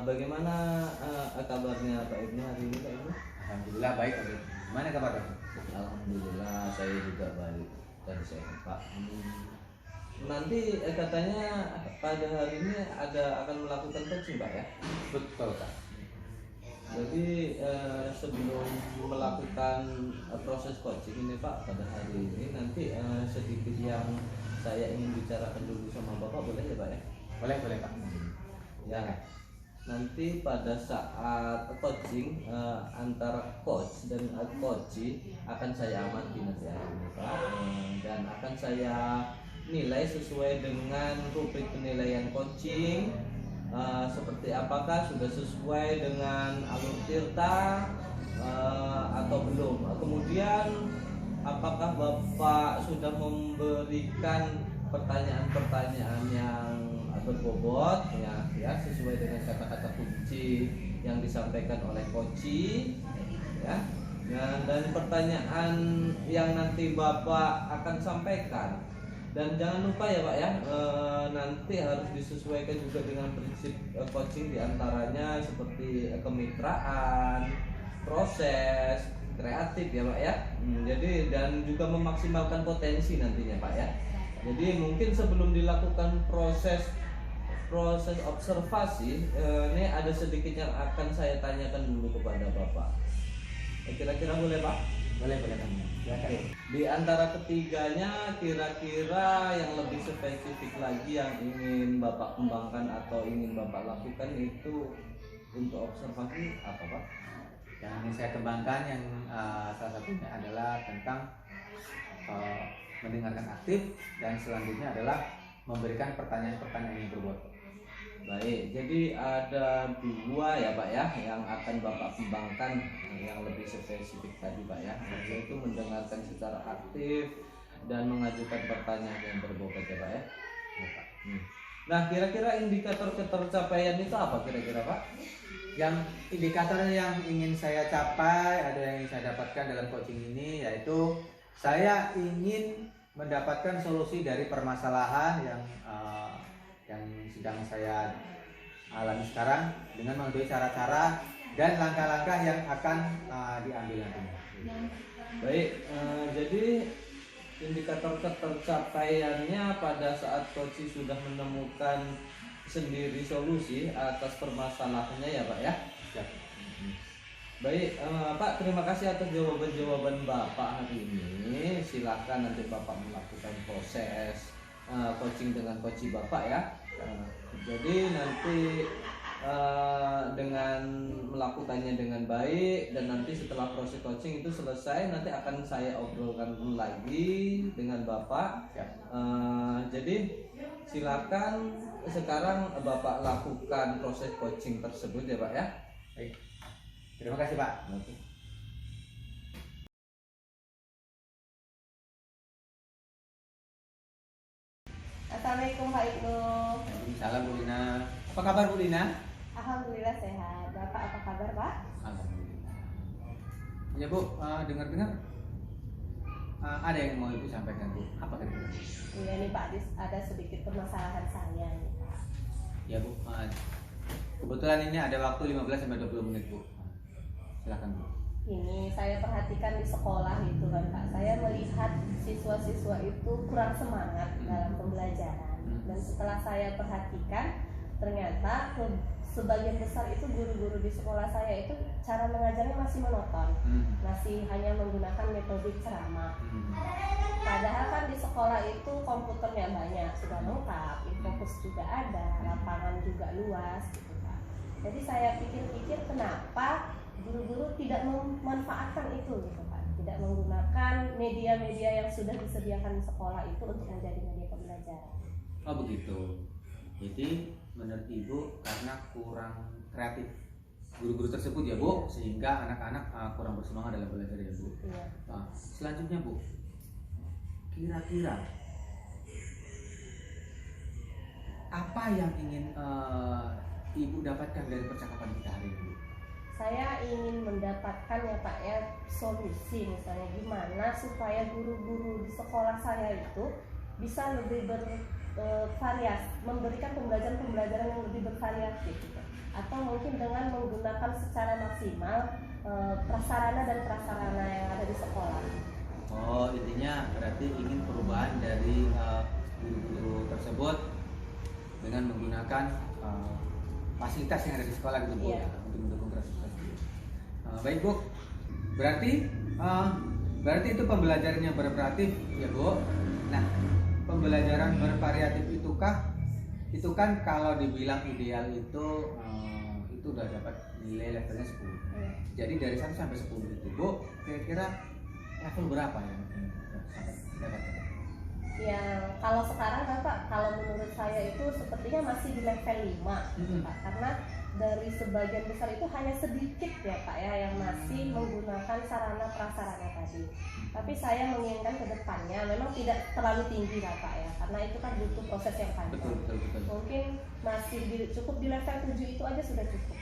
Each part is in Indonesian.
Bagaimana kabarnya Pak Ibnu hari ini Pak Ibnu? Alhamdulillah baik. Gimana kabar Pak? Alhamdulillah saya juga baik dan sehat Pak. Nanti katanya pada hari ini akan melakukan coaching Pak ya? Betul Pak. Jadi sebelum melakukan proses coaching ini Pak pada hari ini nanti sedikit yang saya ingin bicarakan dulu sama Bapak, boleh ya Pak ya? Boleh Pak. Ya. Nanti pada saat coaching antara coach dan coachee akan saya amati nanti hari ini Pak, dan akan saya nilai sesuai dengan rubrik penilaian coaching, seperti apakah sudah sesuai dengan alur tirta atau belum. Kemudian apakah Bapak sudah memberikan pertanyaan-pertanyaan yang berbobot ya sesuai dengan kata-kata kunci yang disampaikan oleh coachee ya. Dan pertanyaan yang nanti Bapak akan sampaikan, dan jangan lupa ya Pak ya, nanti harus disesuaikan juga dengan prinsip coaching, diantaranya seperti kemitraan, proses, kreatif ya Pak ya. Jadi dan juga memaksimalkan potensi nantinya Pak ya. Jadi mungkin sebelum dilakukan proses observasi, ini ada sedikit yang akan saya tanyakan dulu kepada Bapak. Kira-kira boleh Pak? Boleh Pak. Oke. Di antara ketiganya kira-kira yang lebih spesifik lagi yang ingin Bapak kembangkan atau ingin Bapak lakukan itu untuk observasi apa Pak? Yang ingin saya kembangkan yang salah satunya adalah tentang mendengarkan aktif, dan selanjutnya adalah memberikan pertanyaan-pertanyaan yang berbobot. Baik, jadi ada dua ya Pak ya yang akan Bapak kembangkan yang lebih spesifik tadi Pak ya, yaitu mendengarkan secara aktif dan mengajukan pertanyaan yang berbobot ya Pak ya. Nah, kira-kira indikator ketercapaian itu apa kira-kira Pak? Yang indikator yang ingin saya capai, ada yang ingin saya dapatkan dalam coaching ini, yaitu saya ingin mendapatkan solusi dari permasalahan yang sedang saya alami sekarang, dengan mengetahui cara-cara dan langkah-langkah yang akan diambil nantinya. Baik, jadi indikator ketercapaiannya pada saat coaching sudah menemukan sendiri solusi atas permasalahannya ya Pak ya. Ya. Baik, Pak, terima kasih atas jawaban-jawaban Bapak hari ini. Silakan nanti Bapak melakukan proses coaching dengan coachee Bapak ya. Jadi nanti dengan melakukannya dengan baik, dan nanti setelah proses coaching itu selesai nanti akan saya obrolkan lagi dengan Bapak. Ya. Jadi silakan sekarang Bapak lakukan proses coaching tersebut ya Pak ya. Baik. Terima kasih Pak. Oke. Assalamualaikum Pak Ibnu. Waalaikumsalam Bu Lina. Apa kabar Bu Lina? Alhamdulillah sehat. Bapak apa kabar Pak? Alhamdulillah. Ya Bu, dengar-dengar ada yang mau Ibu sampaikan Bu. Apa kira-kira? Iya nih Pak, ada sedikit permasalahan saya nih Pak. Ya Bu, kebetulan ini ada waktu 15-20 menit Bu. Silakan Bu. Ini saya perhatikan di sekolah itu kan Pak. Saya melihat siswa-siswa itu kurang semangat dalam pembelajaran. Dan setelah saya perhatikan, ternyata sebagian besar itu guru-guru di sekolah saya itu cara mengajarnya masih monoton, masih hanya menggunakan metode ceramah. Padahal kan di sekolah itu komputernya banyak, sudah lengkap, infocus juga ada, lapangan juga luas gitu Pak. Jadi saya pikir-pikir kenapa guru-guru tidak memanfaatkan itu gitu Pak, tidak menggunakan media-media yang sudah disediakan di sekolah itu untuk menjadi media pembelajaran. Oh begitu. Jadi menurut Ibu karena kurang kreatif guru-guru tersebut ya Bu, sehingga anak-anak kurang bersemangat dalam belajar ya Bu. Iya. Nah, selanjutnya Bu, kira-kira apa yang ingin Ibu dapatkan dari percakapan kita hari ini Bu? Saya ingin mendapatkan ya Pak ya solusi, misalnya gimana supaya guru-guru di sekolah saya itu bisa lebih bervariasi, memberikan pembelajaran yang lebih bervariatif gitu. Atau mungkin dengan menggunakan secara maksimal prasarana dan prasarana yang ada di sekolah. Oh, intinya berarti ingin perubahan dari guru-guru tersebut dengan menggunakan fasilitas yang ada di sekolah gitu Bu, Iya. untuk mendukung kreativitas. Baik Bu, berarti itu pembelajaran yang bervariatif ya Bu. Nah, pembelajaran bervariatif itu kan kalau dibilang ideal itu udah dapat nilai levelnya 10. Iya. Jadi dari 1 sampai 10 itu Bu, kira-kira level berapa yang sampai dapatkan? Yang kalau sekarang kan Pak, kalau menurut saya itu sepertinya masih di level 5 gitu, Pak. Karena dari sebagian besar itu hanya sedikit ya Pak ya yang masih menggunakan sarana prasarana tadi. Tapi saya menginginkan ke depannya memang tidak terlalu tinggi lah Pak ya, karena itu kan butuh proses yang panjang. Betul. Mungkin masih cukup di level 7 itu aja sudah cukup.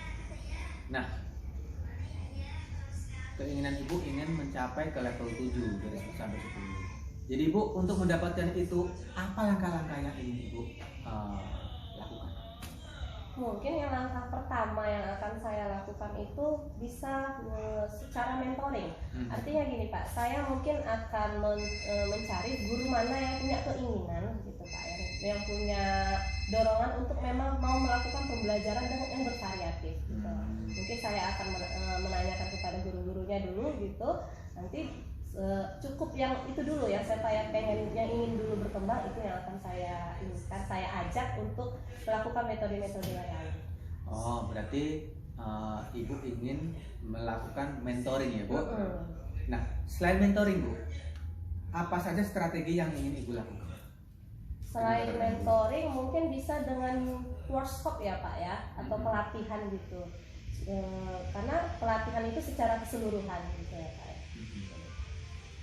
Nah, keinginan Ibu ingin mencapai ke level 7 dari 1 sampai 10. Jadi Ibu untuk mendapatkan itu apa langkah-langkah yang ingin Ibu lakukan? Mungkin yang langkah pertama yang akan saya lakukan itu bisa secara mentoring. Artinya gini Pak, saya mungkin akan mencari guru mana yang punya keinginan gitu Pak, yang punya dorongan untuk memang mau melakukan pembelajaran yang bervariatif gitu. Mungkin saya akan menanyakan kepada guru-gurunya dulu gitu. Nanti cukup yang itu dulu ya, saya pengen yang ingin dulu berkembang itu yang akan saya inginkan, saya ajak untuk melakukan metode-metode yang lain. Oh, berarti Ibu ingin melakukan mentoring ya Bu? Nah, selain mentoring Bu, apa saja strategi yang ingin Ibu lakukan? Selain mentoring mungkin bisa dengan workshop ya Pak ya, atau pelatihan gitu. Karena pelatihan itu secara keseluruhan gitu ya Pak.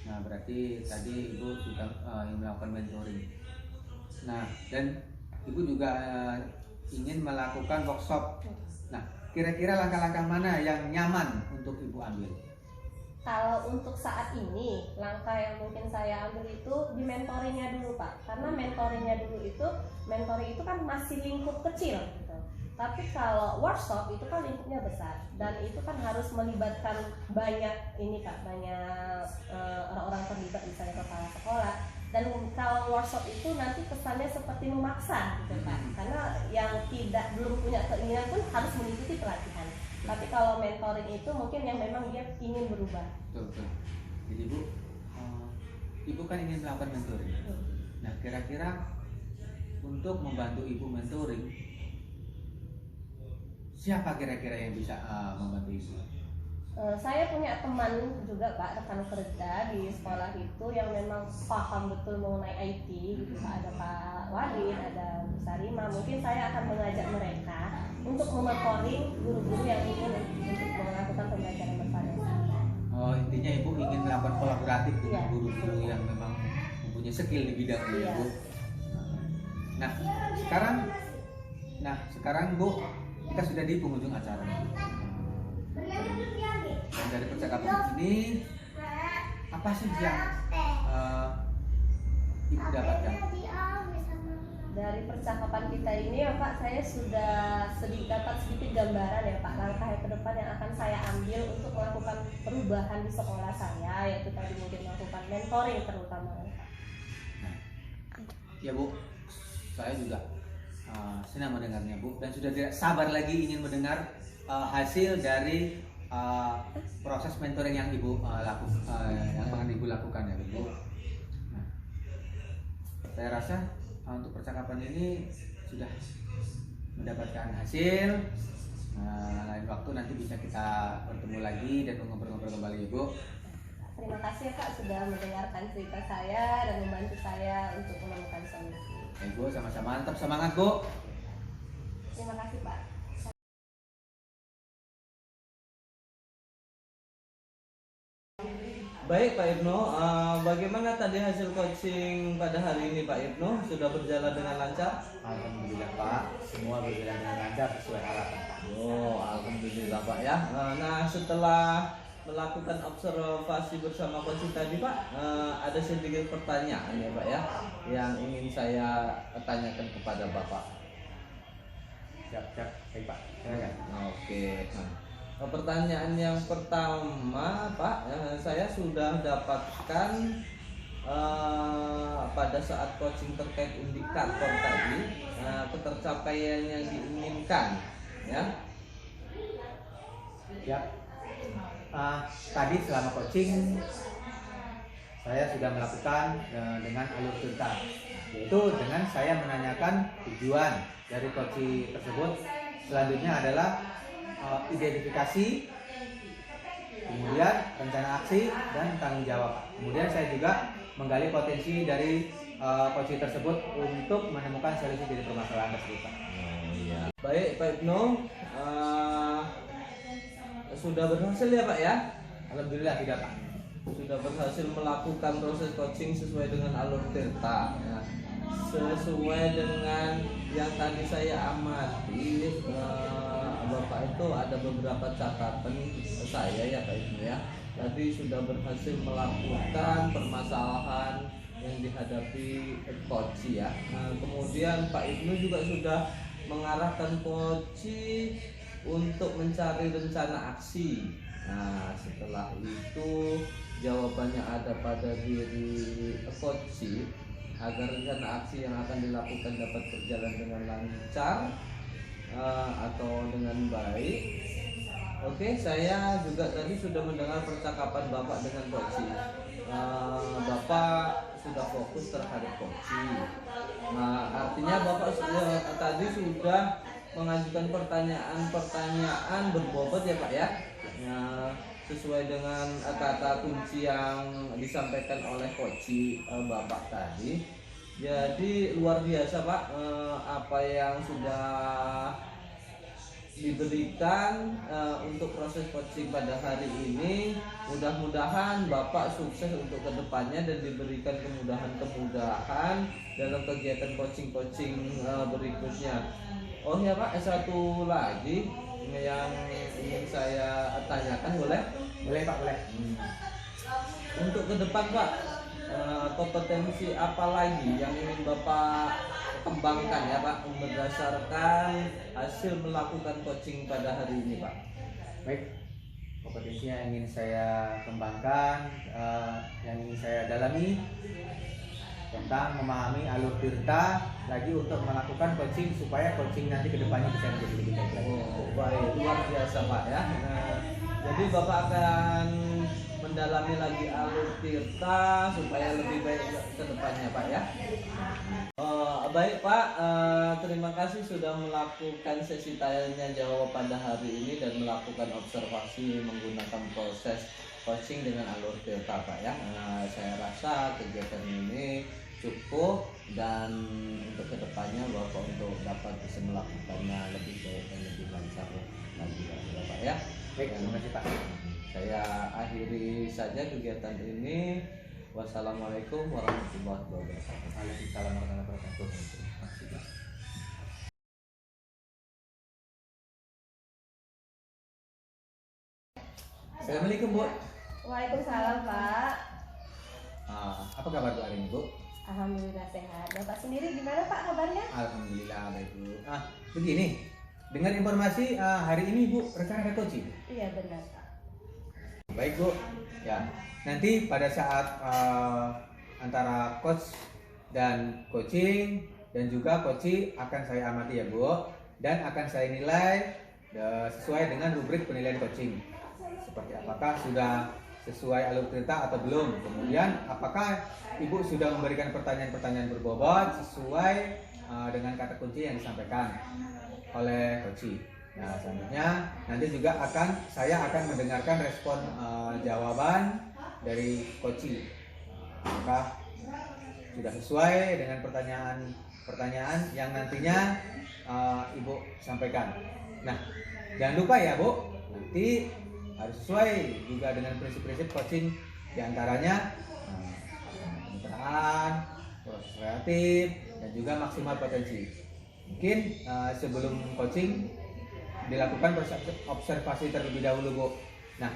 Nah, berarti tadi Ibu sudah ingin melakukan mentoring. Nah, dan Ibu juga ingin melakukan workshop. Nah, kira-kira langkah-langkah mana yang nyaman untuk Ibu ambil? Kalau untuk saat ini, langkah yang mungkin saya ambil itu di mentoringnya dulu Pak. Karena mentoring itu kan masih lingkup kecil gitu. Tapi kalau workshop itu kan lingkupnya besar dan itu kan harus melibatkan banyak ini Pak, banyak orang-orang terlibat, misalnya kepala sekolah. Dan kalau workshop itu nanti kesannya seperti memaksa gitu Pak, karena yang belum punya keinginan pun harus mengikuti pelatihan. Tapi kalau mentoring itu mungkin yang memang dia ingin berubah. Betul. Jadi Ibu kan ingin melakukan mentoring. Nah, kira-kira untuk membantu Ibu mentoring, siapa kira-kira yang bisa membantu Ibu? Saya punya teman juga Pak, rekan kerja di sekolah itu yang memang paham betul mengenai IT gitu Pak. Ada Pak Wadid, ada Bu Sarima. Mungkin saya akan mengajak mereka untuk mementoring guru-guru yang ingin untuk melakukan pembelajaran bervariasi. Oh, intinya Ibu ingin melakukan kolaboratif dengan Iya. guru-guru yang memang mempunyai skill di bidang ini, Iya. Bu. Nah, sekarang Bu, kita sudah di penghujung acara. Dan dari percakapan ini, apa sih yang Ibu dapatkan? Dari percakapan kita ini ya Pak, saya sudah dapat sedikit gambaran ya Pak, langkah yang ke depan yang akan saya ambil untuk melakukan perubahan di sekolah saya, yaitu tadi mungkin melakukan mentoring terutama. Nah, ya Bu, saya juga senang mendengarnya Bu, dan sudah tidak sabar lagi ingin mendengar hasil dari proses mentoring yang Ibu yang akan Ibu lakukan ya Bu. Nah, saya rasa untuk percakapan ini sudah mendapatkan hasil. Lain waktu nanti bisa kita bertemu lagi dan ngobrol-ngobrol kembali Ibu. Terima kasih ya Pak sudah mendengarkan cerita saya dan membantu saya untuk menemukan solusi. Bu, sama-sama, mantap, semangat Bu. Terima kasih Pak. Baik Pak Ibnu, bagaimana tadi hasil coaching pada hari ini Pak Ibnu? Sudah berjalan dengan lancar? Alhamdulillah Pak, semua berjalan dengan lancar sesuai harapan Pak. Oh, alhamdulillah Pak ya. Nah, setelah melakukan observasi bersama coaching tadi Pak, ada sedikit pertanyaan ya Pak ya, yang ingin saya tanyakan kepada Bapak. Siap, baik Pak. Silakan. Oke. Pertanyaan yang pertama, Pak, saya sudah dapatkan pada saat coaching terkait indikator tadi, ketercapaian yang diinginkan, ya. Siap. Tadi selama coaching saya sudah melakukan dengan alur cerita, yaitu dengan saya menanyakan tujuan dari coaching tersebut. Selanjutnya adalah identifikasi, kemudian rencana aksi dan tanggung jawab. Kemudian saya juga menggali potensi dari coaching tersebut untuk menemukan solusi dari permasalahan tersebut. Iya. Baik Pak Ibnu, sudah berhasil ya Pak ya? Alhamdulillah tidak Pak. Sudah berhasil melakukan proses coaching sesuai dengan alur Tirta. Nah, sesuai dengan yang tadi saya amati, Bapak itu ada beberapa catatan saya ya Pak Ibnu ya. Tadi sudah berhasil melakukan permasalahan yang dihadapi coach ya. Nah, kemudian Pak Ibnu juga sudah mengarahkan coach untuk mencari rencana aksi. Nah, setelah itu jawabannya ada pada diri coach agar rencana aksi yang akan dilakukan dapat berjalan dengan lancar atau dengan baik. Oke, saya juga tadi sudah mendengar percakapan Bapak dengan coach. Bapak sudah fokus terhadap coach. Artinya Bapak tadi sudah mengajukan pertanyaan berbobot ya Pak ya. Sesuai dengan kata kunci yang disampaikan oleh coach Bapak tadi. Jadi luar biasa Pak, apa yang sudah diberikan untuk proses coaching pada hari ini. Mudah-mudahan Bapak sukses untuk kedepannya dan diberikan kemudahan-kemudahan dalam kegiatan coaching-coaching berikutnya. Oh ya Pak, satu lagi yang ingin saya tanyakan, boleh? Boleh Pak, boleh. Untuk ke depan Pak, kompetensi apa lagi yang ingin Bapak kembangkan ya Pak berdasarkan hasil melakukan coaching pada hari ini Pak? Baik, kompetensi yang ingin saya kembangkan, yang ingin saya dalami tentang memahami alur Tirta lagi untuk melakukan coaching supaya coaching nanti kedepannya bisa menjadi lebih baik lagi. Oh, baik, luar biasa Pak ya. Jadi Bapak akan mendalami lagi alur Tirta supaya lebih baik ke depannya Pak ya. Baik Pak, terima kasih sudah melakukan sesi tanya jawab pada hari ini dan melakukan observasi menggunakan proses coaching dengan alur Tirta Pak ya. Saya rasa kegiatan ini cukup dan untuk kedepannya Bapak untuk dapat bisa melakukannya lebih baik dan lebih lancar lagi ya Pak ya. Baik, terima kasih Pak. Saya akhiri saja kegiatan ini. Wassalamualaikum warahmatullahi wabarakatuh. Waalaikumsalam warahmatullahi wabarakatuh. Assalamualaikum Bu. Waalaikumsalam Pak. Apa kabar Bu hari ini Bu? Alhamdulillah sehat. Bapak sendiri gimana Pak kabarnya? Alhamdulillah baik Bu. Begini, dengar informasi hari ini Bu rencana ada coaching. Iya benar Pak. Baik Bu. Ya, nanti pada saat antara coach dan coaching dan juga coaching akan saya amati ya Bu, dan akan saya nilai sesuai dengan rubrik penilaian coaching. Seperti apakah sudah sesuai alur cerita atau belum. Kemudian apakah Ibu sudah memberikan pertanyaan-pertanyaan berbobot sesuai dengan kata kunci yang disampaikan oleh coaching. Nah, selanjutnya nanti juga saya akan mendengarkan respon jawaban dari coaching. Apakah sudah sesuai dengan pertanyaan yang nantinya Ibu sampaikan? Nah, jangan lupa ya Bu, nanti harus sesuai juga dengan prinsip-prinsip coaching, diantaranya kemitraan, proses kreatif, dan juga maksimal potensi. Mungkin sebelum coaching dilakukan observasi terlebih dahulu Bu. Nah,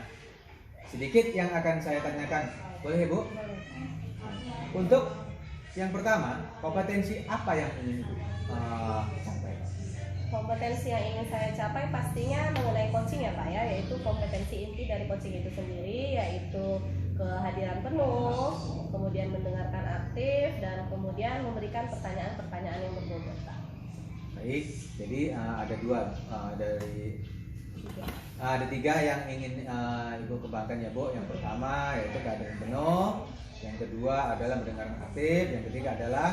sedikit yang akan saya tanyakan, boleh Bu? Untuk yang pertama, kompetensi apa yang ingin Ibu capai? Kompetensi yang ingin saya capai pastinya mengenai coaching ya Pak ya, yaitu kompetensi inti dari coaching itu sendiri, yaitu kehadiran penuh, kemudian mendengarkan aktif, dan kemudian memberikan pertanyaan-pertanyaan yang berbobot Pak. Baik, jadi ada ada tiga yang ingin Ibu kembangkan ya Bu. Yang pertama yaitu kehadiran penuh, yang kedua adalah mendengarkan aktif, yang ketiga adalah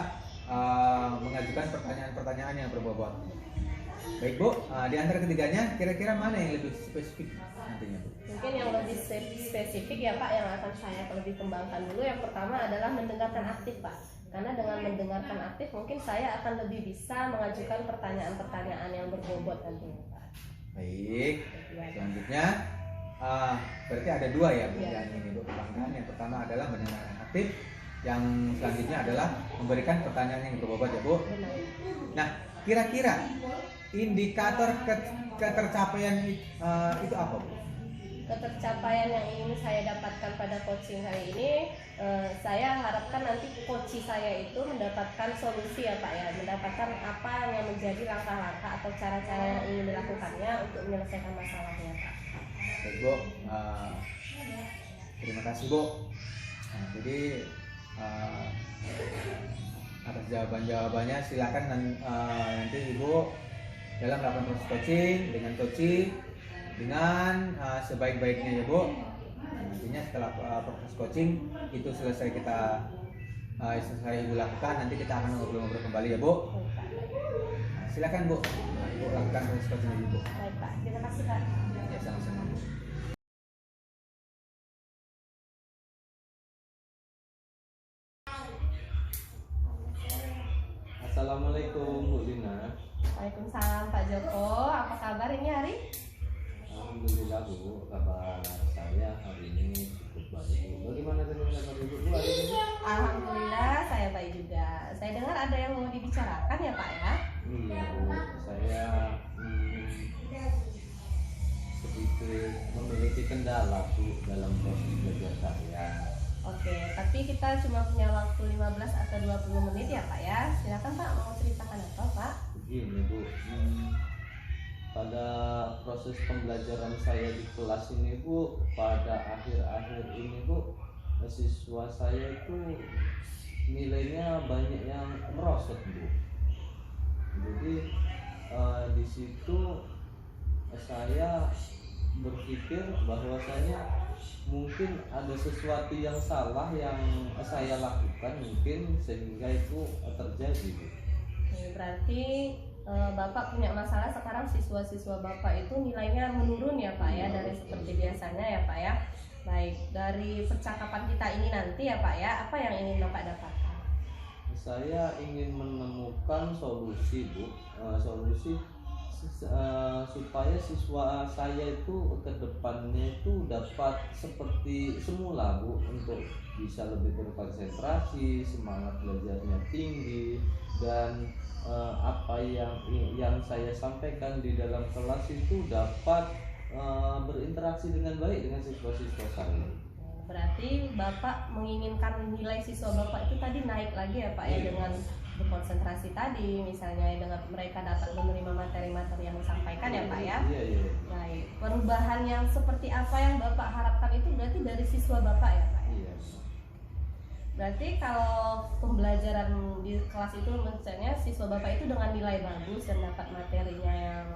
mengajukan pertanyaan-pertanyaan yang berbobot. Baik Bu, di antara ketiganya kira-kira mana yang lebih spesifik nantinya Bu? Mungkin yang lebih spesifik ya Pak, yang akan saya lebih kembangkan dulu. Yang pertama adalah mendengarkan aktif Pak. Karena dengan mendengarkan aktif mungkin saya akan lebih bisa mengajukan pertanyaan-pertanyaan yang berbobot nantinya Pak. Baik, selanjutnya berarti ada dua ya Bu yang ingin Ibu kembangkan. Yang pertama adalah mendengarkan aktif, yang selanjutnya adalah memberikan pertanyaan yang berbobot ya Bu. Benar. Nah, kira-kira indikator ketercapaian itu apa Bu? Ketercapaian yang ingin saya dapatkan pada coaching hari ini, saya harapkan nanti coach saya itu mendapatkan solusi ya Pak ya, mendapatkan apa yang menjadi langkah-langkah atau cara-cara yang ingin dilakukannya untuk menyelesaikan masalahnya Pak. Baik Bu, terima kasih Bu. Nah, jadi atas jawabannya silakan nanti Ibu dalam melakukan proses coaching dengan sebaik-baiknya ya Bu. Nantinya setelah proses coaching itu selesai Ibu lakukan, nanti kita akan ngobrol-ngobrol kembali ya Bu. Silakan Bu, Ibu lakukan proses coaching Ibu. Baik Pak, terima kasih Pak. Ya, sama-sama Bu. Assalamualaikum Bu Lina. Waalaikumsalam Pak Joko, apa kabar ini hari? Alhamdulillah Bu, kabar saya hari ini cukup baik. Bagaimana dengan kabar Ibu Bu hari ini? Alhamdulillah saya baik juga. Saya dengar ada yang mau dibicarakan ya Pak ya? Iya Bu, saya sedikit memiliki kendala Bu dalam proses belajar saya. Oke, tapi kita cuma punya waktu 15 atau 20 menit ya Pak ya. Silakan Pak, mau ceritakan apa Pak? Begini Bu, pada proses pembelajaran saya di kelas ini Bu, pada akhir-akhir ini Bu, siswa saya itu nilainya banyak yang merosot Bu. Jadi di situ saya berpikir bahwasanya mungkin ada sesuatu yang salah yang saya lakukan mungkin sehingga itu terjadi Bu. Oke, berarti Bapak punya masalah sekarang siswa-siswa Bapak itu nilainya menurun ya Pak ya, dari seperti biasanya ya Pak ya. Baik, dari percakapan kita ini nanti ya Pak ya, apa yang ingin Bapak dapatkan? Saya ingin menemukan solusi Bu, solusi supaya siswa saya itu ke depannya itu dapat seperti semula Bu, untuk bisa lebih berkonsentrasi, semangat belajarnya tinggi, dan apa yang saya sampaikan di dalam kelas itu dapat berinteraksi dengan baik dengan siswa-siswa saya. Berarti Bapak menginginkan nilai siswa Bapak itu tadi naik lagi ya Pak ya, dengan berkonsentrasi tadi, misalnya dengan mereka dapat menerima materi-materi yang disampaikan ya Pak ya. Iya. Baik, perubahan yang seperti apa yang Bapak harapkan itu berarti dari siswa Bapak ya Pak? Iya. Berarti kalau pembelajaran di kelas itu misalnya siswa Bapak itu dengan nilai bagus dan dapat materinya yang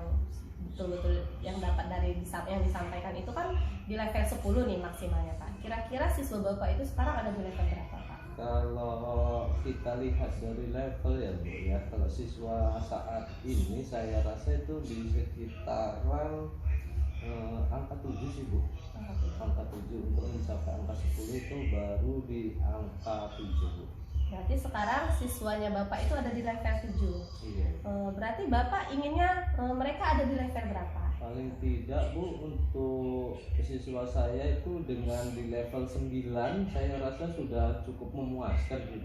betul-betul yang dapat dari yang disampaikan itu kan di level 10 nih maksimalnya Pak. Kira-kira siswa Bapak itu sekarang ada di level berapa Pak? Kalau kita lihat dari level ya Bu ya, kalau siswa saat ini saya rasa itu di sekitaran angka 7 sih Bu. Angka 7 untuk mencapai angka 10 itu baru di angka 7 Bu. Berarti sekarang siswanya Bapak itu ada di level 7. Iya. Berarti Bapak inginnya mereka ada di level berapa? Paling tidak Bu, untuk siswa saya itu dengan di level 9 saya rasa sudah cukup memuaskan Bu.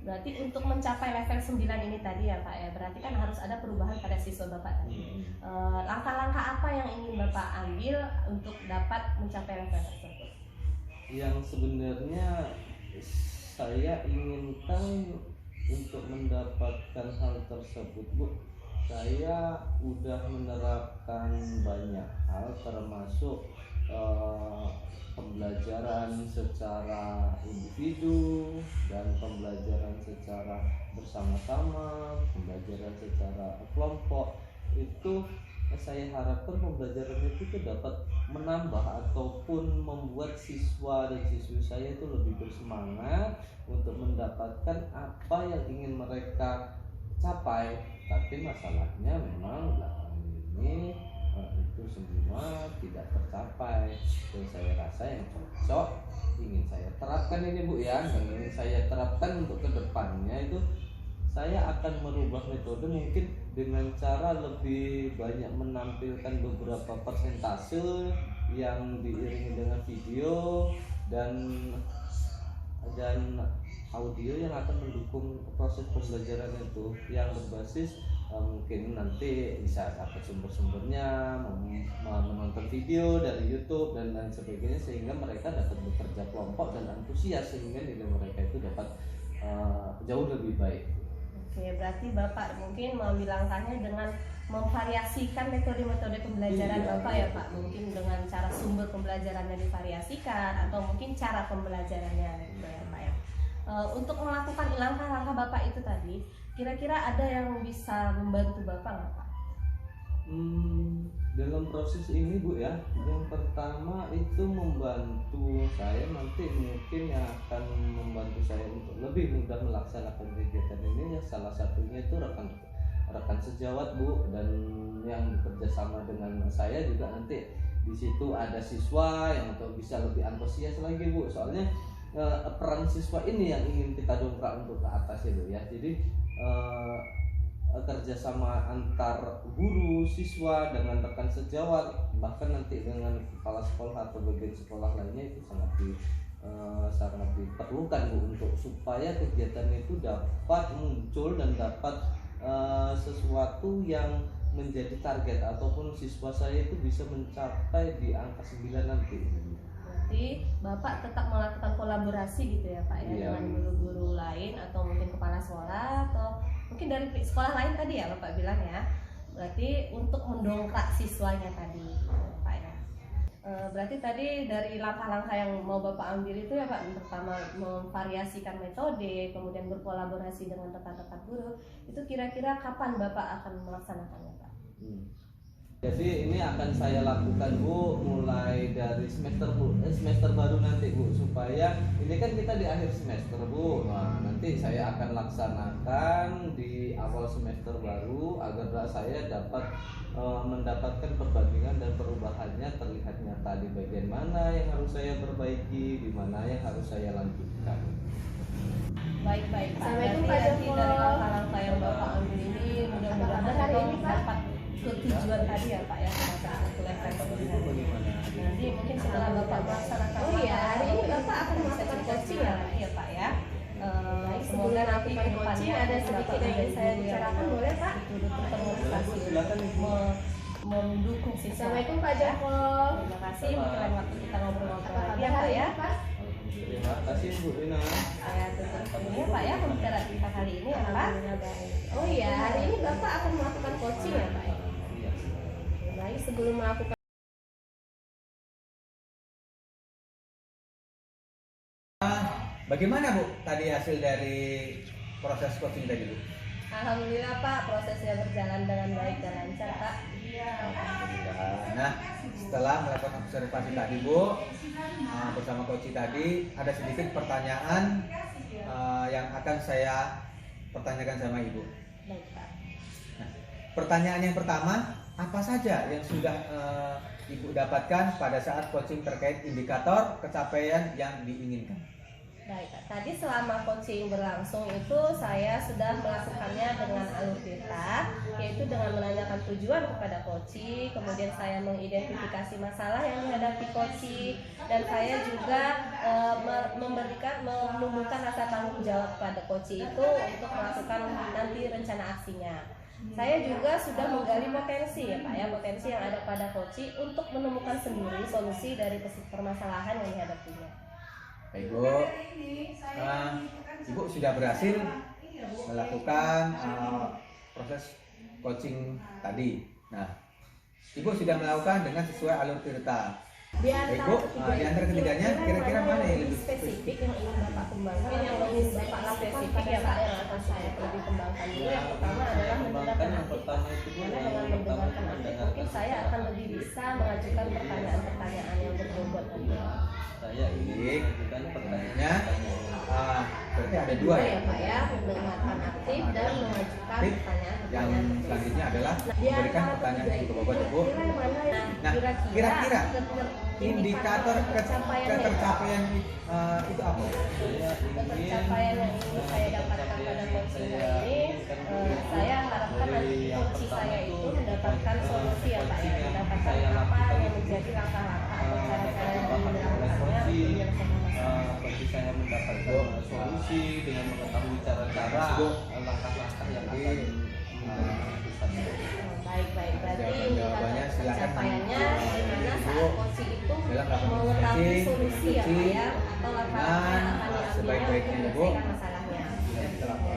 Berarti untuk mencapai level 9 ini tadi ya Pak ya, berarti kan harus ada perubahan pada siswa Bapak tadi. Langkah-langkah apa yang ingin Bapak ambil untuk dapat mencapai level tersebut? Yang sebenarnya saya inginkan untuk mendapatkan hal tersebut Bu, saya udah menerapkan banyak hal termasuk pembelajaran secara individu dan pembelajaran secara bersama-sama, pembelajaran secara kelompok. Itu saya harapkan pembelajaran itu dapat menambah ataupun membuat siswa dan siswi saya itu lebih bersemangat untuk mendapatkan apa yang ingin mereka capai. Tapi masalahnya memang belakangan ini itu semua tidak tercapai. Dan saya rasa yang cocok ingin saya terapkan ini Bu ya, yang ingin saya terapkan untuk kedepannya itu saya akan merubah metode mungkin dengan cara lebih banyak menampilkan beberapa persentase yang diiringi dengan video dan audio yang akan mendukung proses pembelajaran itu, yang berbasis mungkin nanti bisa dapat sumber-sumbernya, menonton video dari YouTube dan lain sebagainya, sehingga mereka dapat bekerja kelompok dan antusias sehingga nilai mereka itu dapat jauh lebih baik. Oke, berarti Bapak mungkin mengambil langkahnya dengan memvariasikan metode-metode pembelajaran Bapak ya Pak. Mungkin dengan cara sumber pembelajarannya divariasikan atau mungkin cara pembelajarannya gitu ya Pak ya. Untuk melakukan langkah-langkah Bapak itu tadi, kira-kira ada yang bisa membantu Bapak nggak Pak? Dalam proses ini Bu ya, yang pertama itu membantu saya, nanti mungkin yang akan membantu saya untuk lebih mudah melaksanakan kegiatan ini ya salah satunya itu rekan sejawat Bu, dan yang bekerja sama dengan saya juga nanti di situ ada siswa yang untuk bisa lebih antusias lagi Bu, soalnya peran siswa ini yang ingin kita dongkrak untuk ke atas ya Bu ya. Jadi kerjasama antar guru, siswa dengan rekan sejawat, bahkan nanti dengan kepala sekolah atau bagian sekolah lainnya itu sangat diperlukan Bu, untuk supaya kegiatan itu dapat muncul dan dapat sesuatu yang menjadi target ataupun siswa saya itu bisa mencapai di angka 9 nanti. Berarti Bapak tetap melakukan kolaborasi gitu ya Pak ya, dengan guru-guru lain atau mungkin kepala sekolah atau mungkin dari sekolah lain tadi ya Bapak bilang ya. Berarti untuk mendongkrak siswanya tadi Pak ya. Berarti tadi dari langkah-langkah yang mau Bapak ambil itu ya Pak, pertama memvariasikan metode, kemudian berkolaborasi dengan rekan-rekan guru. Itu kira-kira kapan Bapak akan melaksanakannya Pak? Jadi ini akan saya lakukan Bu mulai dari semester baru nanti Bu, supaya ini kan kita di akhir semester Bu. Nah, nanti saya akan laksanakan di awal semester baru agar saya dapat mendapatkan perbandingan dan perubahannya terlihat nyata di bagian mana yang harus saya perbaiki, di mana yang harus saya lanjutkan. Baik Pak. Assalamualaikum Berarti Pak nanti Joko. dari langkah-langkah yang Bapak ambil ini mudah-mudahan hari Bapak ini, Pak? dapat ketujuan tadi ya Pak ya, mencapai satu level sembilan. Nanti mungkin setelah Bapak melaksanakan Oh iya, hari ini Bapak akan melakukan coaching ya, Pak? Iya Pak ya. Baik, sebelum Semoga nanti melakukan ke coaching depannya ada sedikit yang ingin saya bicarakan, boleh Pak? Betul-betul termotivasi mendukung siswa. Assalamualaikum Pak Joko. Terima kasih, mungkin lain waktu kita ngobrol-ngobrol Apa lagi ya kabar Pak hari ya. ini, Pak? Terima kasih Bu Rina. Saya tutup ini ya Pak ya pembicaraan kita kali ini ya Pak. Alhamdulillah baik. Oh iya, hari ini Bapak akan melakukan coaching ya Pak? Iya. Baik, sebelum melakukan Bagaimana Bu tadi hasil dari proses coaching tadi Bu? Alhamdulillah Pak, prosesnya berjalan dengan baik dan lancar Pak. Alhamdulillah. Nah, setelah melakukan observasi tadi Bu, bersama coach tadi ada sedikit pertanyaan yang akan saya pertanyakan sama Ibu. Baik Pak. Nah, pertanyaan yang pertama, apa saja yang sudah Ibu dapatkan pada saat coaching terkait indikator capaian yang diinginkan? Baik, Kak. Tadi selama coaching berlangsung itu saya sudah melakukannya dengan alur tirta, yaitu dengan menanyakan tujuan kepada coaching, kemudian saya mengidentifikasi masalah yang dihadapi coaching, dan saya juga menumbuhkan rasa tanggung jawab pada coaching itu untuk melakukan nanti rencana aksinya. Saya juga sudah menggali potensi ya Pak ya, potensi yang ada pada coaching untuk menemukan sendiri solusi dari permasalahan yang dihadapinya. Baik Bu, Ibu sudah berhasil melakukan proses coaching tadi. Nah, Ibu sudah melakukan dengan sesuai alur tirta. Di Baik Bu, di antara ketiganya kira-kira mana yang lebih spesifik yang ingin Bapak kembangkan, yang lebih Bapak spesifik ya Pak yang akan saya lebih kembangkan dulu. Yang pertama adalah mendengarkan yang pertama itu Bu, karena yang dengan pertama mendengarkan itu mungkin mendengarkan saya akan lebih bisa mengajukan pertanyaan-pertanyaan yang berbobot. saya ingin mengajukan pertanyaan. Berarti ada dua ya Pak ya, mendengarkan aktif dan mengajukan Aktif. Yang pertanyaan-pertanyaan. selanjutnya adalah Di memberikan antara pertanyaan ketiga yang itu, berbobot Bu. kira-kira mana yang Nah, kira-kira indikator ketercapaian ketercapaian itu apa? Saya ketercapaian yang ingin saya dapatkan pada coaching ini, saya harapkan nanti coaching saya itu mendapatkan solusi ya Pak ya, mendapatkan apa yang menjadi langkah-langkah atau cara-cara yang dilakukannya untuk menyelesaikan masalah. bagi saya mendapatkan solusi dengan mengetahui cara-cara langkah-langkah yang akan Baik, berarti Jawabannya indikator silakan pencapaiannya di mana saat Ibu coaching itu dalam melakukan mengetahui coaching, solusi ya Pak ya, atau langkah-langkah yang akan diambilnya sebaik-baiknya, untuk Ibu. menyelesaikan masalahnya.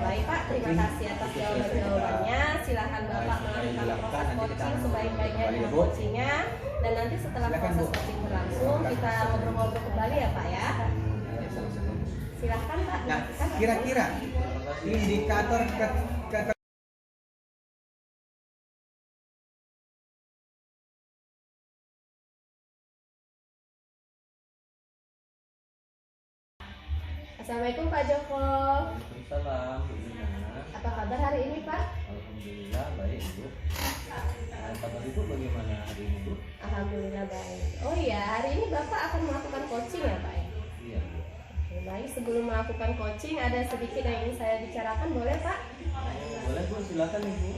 Baik Pak, terima kasih atas jawaban-jawabannya. Silahkan Bapak melakukan proses coaching sebaik-baiknya dengan coachingnya, dan nanti setelah Silakan, proses Bu. coaching berlangsung kita ngobrol-ngobrol kembali ya Pak ya. Silahkan Pak. Nah, kira-kira indikator Assalamualaikum Pak Joko. Waalaikumsalam, Bu Nina. Apa kabar hari ini Pak? Alhamdulillah baik Bu. Kabar Ibu bagaimana hari ini Bu? Alhamdulillah baik. Oh iya, hari ini Bapak akan melakukan coaching ya Pak? Iya Bu. Oke, baik, sebelum melakukan coaching ada sedikit yang ingin saya bicarakan, boleh Pak? Boleh Bu, silakan Ibu.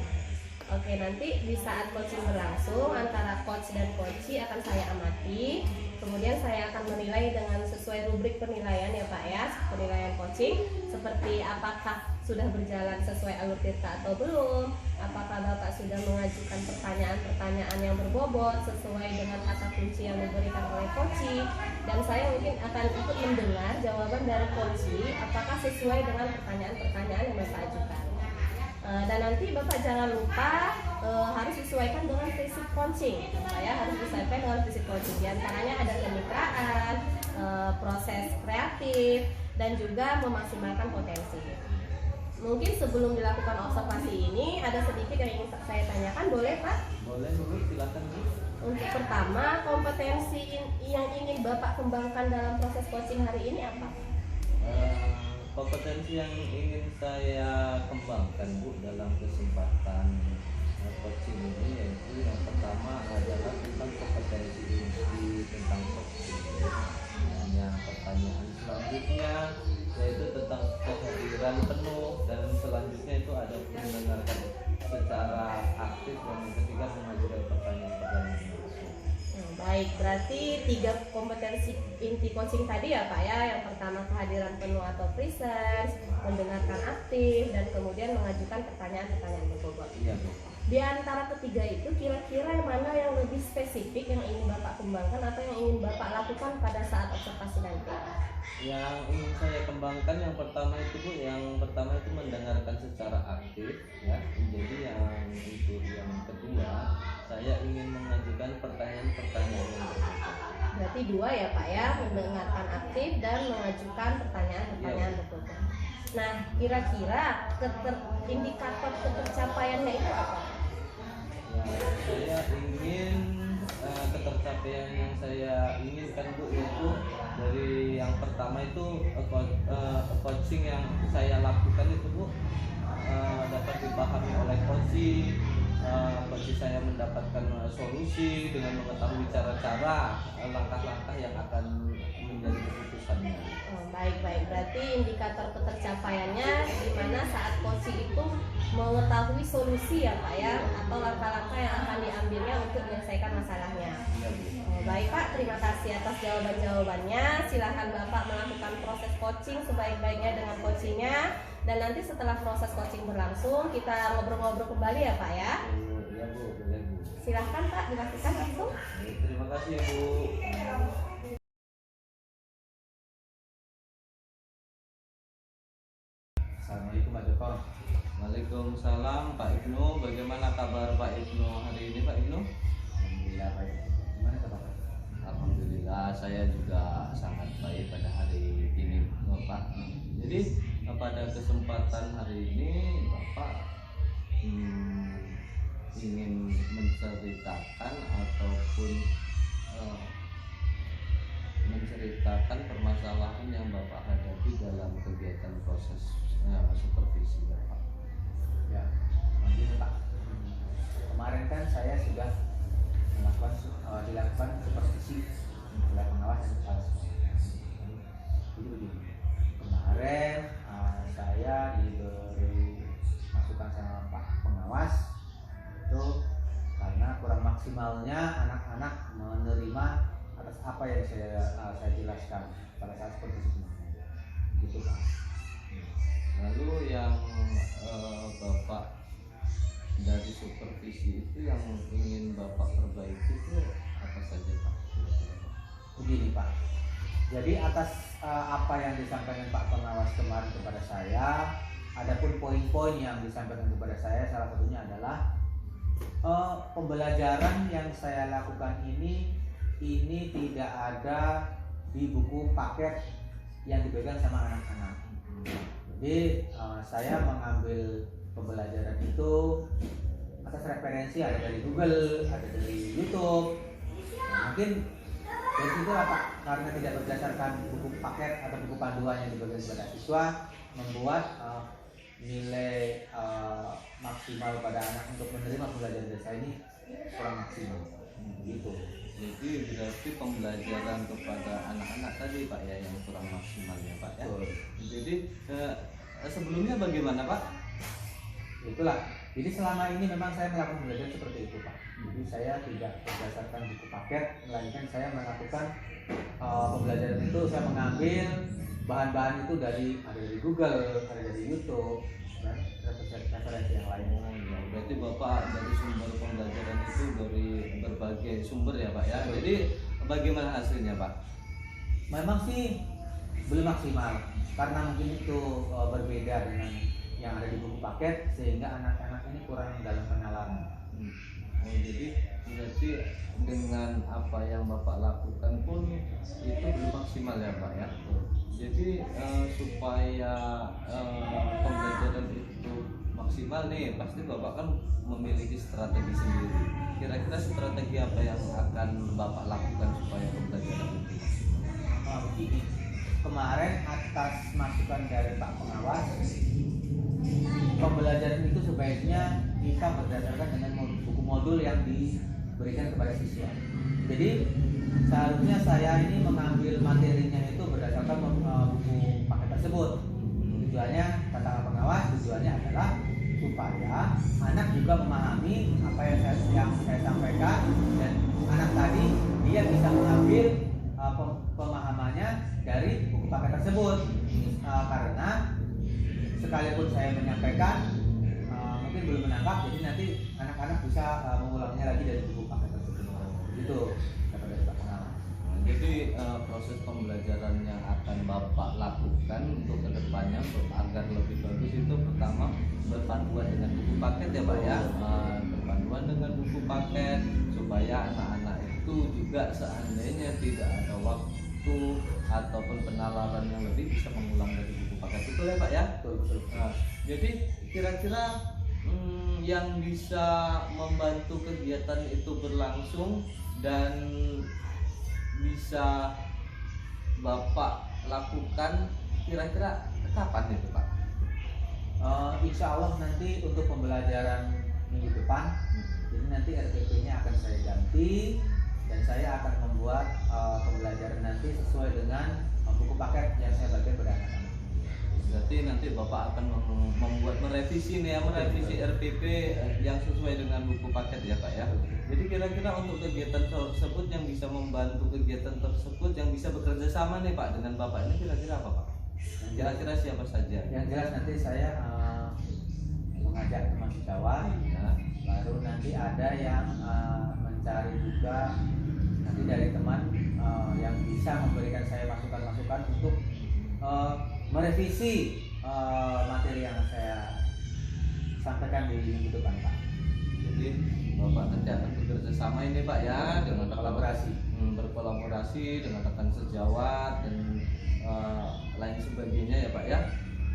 Oke, nanti di saat coaching berlangsung antara coach dan coachee akan saya amati. Kemudian saya akan menilai dengan sesuai rubrik penilaian ya Pak ya, penilaian coaching, seperti apakah sudah berjalan sesuai alur tirta atau belum, apakah Bapak sudah mengajukan pertanyaan-pertanyaan yang berbobot sesuai dengan kata kunci yang diberikan oleh coaching, dan saya mungkin akan ikut mendengar jawaban dari coaching apakah sesuai dengan pertanyaan-pertanyaan yang Bapak ajukan. Dan nanti Bapak jangan lupa harus disesuaikan dengan prinsip coaching. Saya harus disesuaikan dengan prinsip coaching. Di antaranya ada kemitraan, proses kreatif, dan juga memaksimalkan potensi. Mungkin sebelum dilakukan observasi ini ada sedikit yang ingin saya tanyakan, boleh Pak? Boleh Bu, silakan Bu. Untuk pertama, kompetensi yang ingin Bapak kembangkan dalam proses coaching hari ini apa? Kompetensi yang ingin saya kembangkan Bu dalam kesempatan coaching ini yaitu yang pertama adalah tentang kompetensi inti tentang coaching. Dan yang pertanyaan selanjutnya yaitu tentang kehadiran penuh, dan selanjutnya itu ada mendengarkan secara aktif, dan yang ketiga mengajukan pertanyaan-pertanyaan yang masuk. Baik, berarti 3 kompetensi inti coaching tadi ya Pak ya. Yang pertama kehadiran penuh atau presence, mendengarkan aktif, dan kemudian mengajukan pertanyaan-pertanyaan berbobot. Iya Bu. Di antara ketiga itu kira-kira yang mana yang lebih spesifik yang ingin Bapak kembangkan atau yang ingin Bapak lakukan pada saat observasi nanti? Yang ingin saya kembangkan yang pertama itu Bu, yang pertama itu mendengarkan secara aktif ya. Jadi yang kedua saya ingin mengajukan pertanyaan-pertanyaan yang berbobot. Berarti 2 ya Pak ya, mendengarkan aktif dan mengajukan pertanyaan-pertanyaan berbobot. Nah, kira-kira indikator ketercapaiannya itu apa? Ya, saya ingin ketercapaian yang saya inginkan Bu itu dari yang pertama itu coaching yang saya lakukan itu Bu dapat dipahami oleh coaching, bagi saya mendapatkan solusi dengan mengetahui cara-cara langkah-langkah yang akan menjadi keputusannya. Oh, baik. Berarti indikator ketercapaiannya di mana saat coaching itu mengetahui solusi ya Pak ya, atau langkah-langkah yang akan diambilnya untuk menyelesaikan masalahnya. Iya Bu. Oh, baik Pak, terima kasih atas jawaban-jawabannya. Silahkan Bapak melakukan proses coaching sebaik-baiknya dengan coachingnya. Dan nanti setelah proses coaching berlangsung, kita ngobrol-ngobrol kembali ya Pak ya. Iya Bu, boleh Bu. Silahkan Pak, dilakukan langsung. Terima kasih Bu. Assalamualaikum Pak Joko. Waalaikumsalam Pak Ibnu. Bagaimana kabar Pak Ibnu hari ini Pak Ibnu? Alhamdulillah Pak. Gimana Pak? Alhamdulillah saya juga sangat baik pada hari ini Bapak. Jadi pada kesempatan hari ini Bapak ingin menceritakan ataupun menceritakan permasalahan yang Bapak hadapi dalam kegiatan proses supervisi Bapak. Ya, begini Pak. Kemarin kan saya sudah dilakukan supervisi oleh pengawas dan kepala sekolah. Jadi begini, kemarin saya diberi masukan sama Pak pengawas itu karena kurang maksimalnya anak-anak menerima atas apa yang saya jelaskan pada saat supervisi kemarin. Gitu Pak. Lalu yang Bapak dari supervisi itu yang ingin Bapak perbaiki itu apa saja Pak? Begini Pak, jadi atas apa yang disampaikan Pak pengawas kemarin kepada saya, adapun poin-poin yang disampaikan kepada saya, salah satunya adalah pembelajaran yang saya lakukan ini tidak ada di buku paket yang dipegang sama anak-anak. Jadi saya mengambil pembelajaran itu atas referensi ada dari Google, ada dari YouTube. Mungkin dari situ lah Pak, karena tidak berdasarkan buku paket atau buku panduan yang diberikan kepada siswa, membuat nilai maksimal pada anak untuk menerima pembelajaran dari saya ini kurang maksimal. Gitu. Jadi berarti pembelajaran kepada anak-anak tadi Pak ya yang kurang maksimal ya Pak ya. Betul. Jadi sebelumnya bagaimana Pak? Itulah. Jadi selama ini memang saya melakukan pembelajaran seperti itu Pak. Jadi saya tidak berdasarkan buku paket, melainkan saya melakukan pembelajaran itu saya mengambil bahan-bahan itu ada dari Google, ada dari YouTube, dan referensi yang lain. Oh ya, berarti Bapak dari sumber pembelajaran itu dari berbagai sumber ya Pak ya. Jadi bagaimana hasilnya Pak? Memang sih belum maksimal karena mungkin itu berbeda dengan yang ada di buku paket sehingga anak-anak ini kurang dalam pengenalan. Oh jadi berarti dengan apa yang Bapak lakukan pun itu belum maksimal ya Pak ya. Jadi supaya pembelajaran itu maksimal nih pasti Bapak kan memiliki strategi sendiri. Kira-kira strategi apa yang akan Bapak lakukan supaya pembelajaran itu maksimal? Begini, kemarin atas masukan dari Pak pengawas, pembelajaran itu sebaiknya kita berdasarkan dengan buku modul yang diberikan kepada siswa. Jadi seharusnya saya ini mengambil materinya itu berdasarkan buku paket tersebut. Tujuannya kata pengawas, tujuannya adalah supaya anak juga memahami apa yang saya sampaikan dan anak tadi dia bisa mengambil pemahamannya dari buku paket tersebut. Karena sekalipun saya menyampaikan mungkin belum menangkap, jadi nanti anak-anak bisa mengulangnya lagi dari buku paket tersebut. Itu kata dari Pak pengawas. Jadi proses pembelajaran yang akan Bapak lakukan untuk kedepannya agar lebih bagus itu pertama berpanduan dengan buku paket ya Pak ya. Berpanduan dengan buku paket supaya anak-anak itu juga seandainya tidak ada waktu ataupun penalaran yang lebih bisa mengulang dari buku paket. Betul ya Pak ya? Betul. Nah, jadi kira-kira yang bisa membantu kegiatan itu berlangsung dan bisa Bapak lakukan kira-kira kapan itu Pak? Insya Allah nanti untuk pembelajaran minggu depan. Jadi nanti RPP-nya akan saya ganti dan saya akan membuat pembelajaran nanti sesuai dengan buku paket yang saya bagi pada anak-anak. Berarti nanti Bapak akan membuat merevisi nih ya, merevisi RPP yang sesuai dengan buku paket ya Pak ya. Jadi kira-kira untuk kegiatan tersebut yang bisa membantu kegiatan tersebut yang bisa bekerja sama nih Pak dengan Bapak ini kira-kira apa Pak? Kira-kira siapa saja? Yang jelas nanti saya mengajak teman sejawat, Ya. baru nanti ada yang mencari juga nanti dari teman yang bisa memberikan saya masukan-masukan untuk merevisi materi yang saya sampaikan di minggu depan Pak. Jadi Bapak nanti akan bekerja sama ini Pak ya dengan Berkolaborasi. berkolaborasi dengan rekan sejawat dan lain sebagainya ya Pak ya.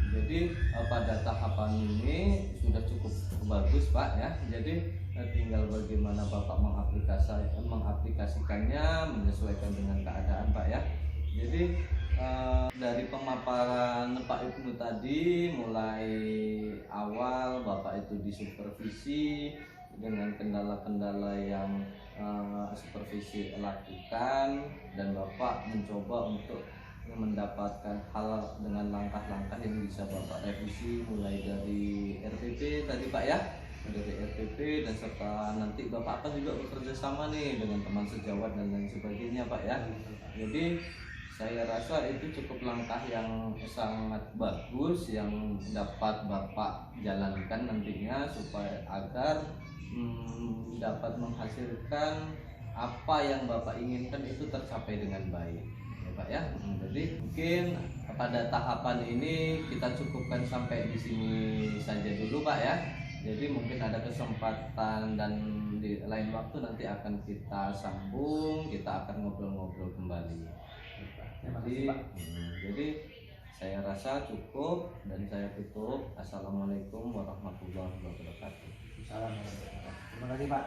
Jadi pada tahapan ini sudah cukup bagus Pak ya. Jadi tinggal bagaimana Bapak mengaplikasikannya menyesuaikan dengan keadaan Pak ya. Jadi dari pemaparan Pak Ibnu tadi, mulai awal Bapak itu disupervisi dengan kendala-kendala yang supervisi lakukan, dan Bapak mencoba untuk mendapatkan hal dengan langkah-langkah yang bisa Bapak revisi, mulai dari RPP tadi Pak ya, dari RPP, dan serta nanti Bapak akan juga bekerja sama nih dengan teman sejawat dan lain sebagainya Pak ya. Jadi saya rasa itu cukup langkah yang sangat bagus yang dapat Bapak jalankan nantinya supaya agar dapat menghasilkan apa yang Bapak inginkan itu tercapai dengan baik ya Pak ya. Jadi mungkin pada tahapan ini kita cukupkan sampai di sini saja dulu Pak ya. Jadi mungkin ada kesempatan dan di lain waktu nanti akan kita sambung, kita akan ngobrol-ngobrol kembali. Jadi saya rasa cukup dan saya tutup. Assalamualaikum warahmatullahi wabarakatuh. Assalamualaikum. Terima kasih Pak.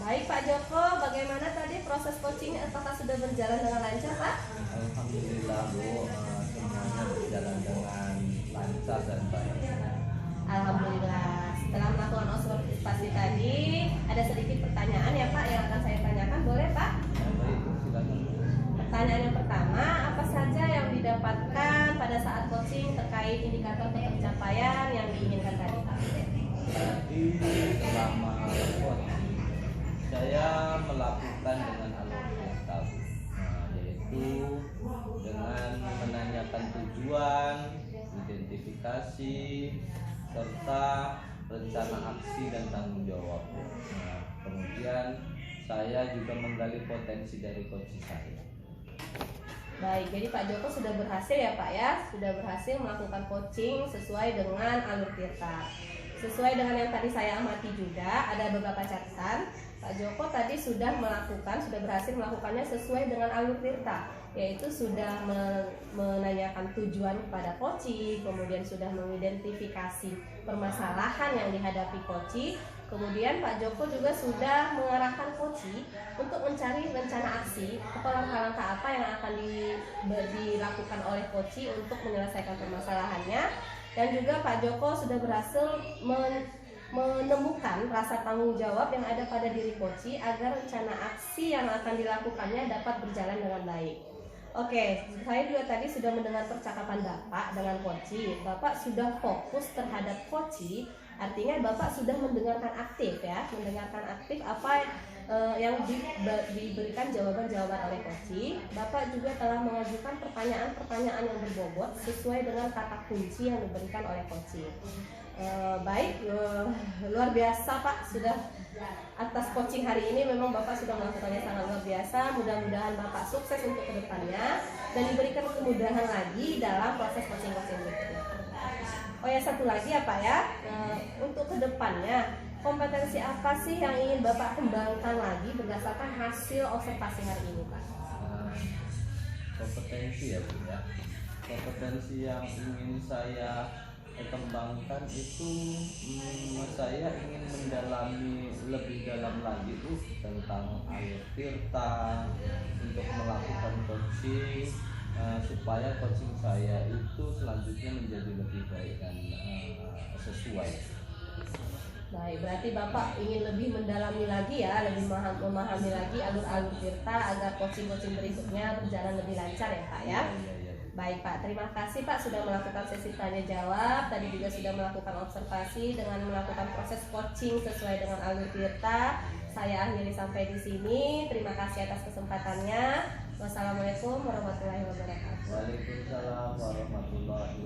Baik Pak Joko, bagaimana tadi proses coachingnya? Apakah sudah berjalan dengan lancar Pak? Alhamdulillah Bu, semuanya berjalan dengan lancar dan baik. Alhamdulillah. Setelah melakukan observasi tadi, ada sedikit pertanyaan ya Pak yang akan saya tanyakan, boleh Pak? Ya, baik, silakan. Pertanyaan yang pertama, apa saja yang didapatkan pada saat coaching terkait indikator pencapaian yang diinginkan tadi Pak? Jadi selama coaching saya melakukan dengan alur kristal, yaitu dengan menanyakan tujuan, identifikasi, serta rencana aksi dan tanggung jawab. Kemudian saya juga menggali potensi dari coach saya. Baik, jadi Pak Joko sudah berhasil ya Pak ya, sudah berhasil melakukan coaching sesuai dengan alur tirta. Sesuai dengan yang tadi saya amati juga, ada beberapa catatan. Pak Joko tadi sudah berhasil melakukannya sesuai dengan alur tirta, yaitu sudah menanyakan tujuan kepada coaching, kemudian sudah mengidentifikasi permasalahan yang dihadapi coaching, kemudian Pak Joko juga sudah mengarahkan coaching untuk mencari rencana aksi atau langkah-langkah apa yang akan dilakukan oleh coaching untuk menyelesaikan permasalahannya, dan juga Pak Joko sudah berhasil menemukan rasa tanggung jawab yang ada pada diri coaching agar rencana aksi yang akan dilakukannya dapat berjalan dengan baik. Oke, saya juga tadi sudah mendengar percakapan Bapak dengan coaching. Bapak sudah fokus terhadap coaching, artinya Bapak sudah mendengarkan aktif ya, mendengarkan aktif apa yang diberikan jawaban-jawaban oleh coaching. Bapak juga telah mengajukan pertanyaan-pertanyaan yang berbobot sesuai dengan kata kunci yang diberikan oleh coaching. Baik, luar biasa Pak, sudah atas coaching hari ini memang Bapak sudah melakukannya sangat luar biasa. Mudah-mudahan Bapak sukses untuk kedepannya dan diberikan kemudahan lagi dalam proses coaching-coaching berikutnya. Oh ya, satu lagi ya Pak ya, untuk kedepannya kompetensi apa sih yang ingin Bapak kembangkan lagi berdasarkan hasil observasi hari ini Pak? Kompetensi ya Bu ya. Kompetensi yang ingin saya kembangkan itu, saya ingin mendalami lebih dalam lagi tuh tentang Alur Tirta untuk melakukan coaching, supaya coaching saya itu selanjutnya menjadi lebih baik dan sesuai. Baik, berarti Bapak ingin lebih mendalami lagi ya, lebih memahami lagi alur-alur Tirta agar coaching-coaching berikutnya berjalan lebih lancar ya Pak ya. Iya. Baik Pak, terima kasih Pak sudah melakukan sesi tanya jawab. Tadi juga sudah melakukan observasi dengan melakukan proses coaching sesuai dengan alur Tirta. Saya akhiri sampai di sini. Terima kasih atas kesempatannya. Wassalamualaikum warahmatullahi wabarakatuh. Waalaikumsalam warahmatullahi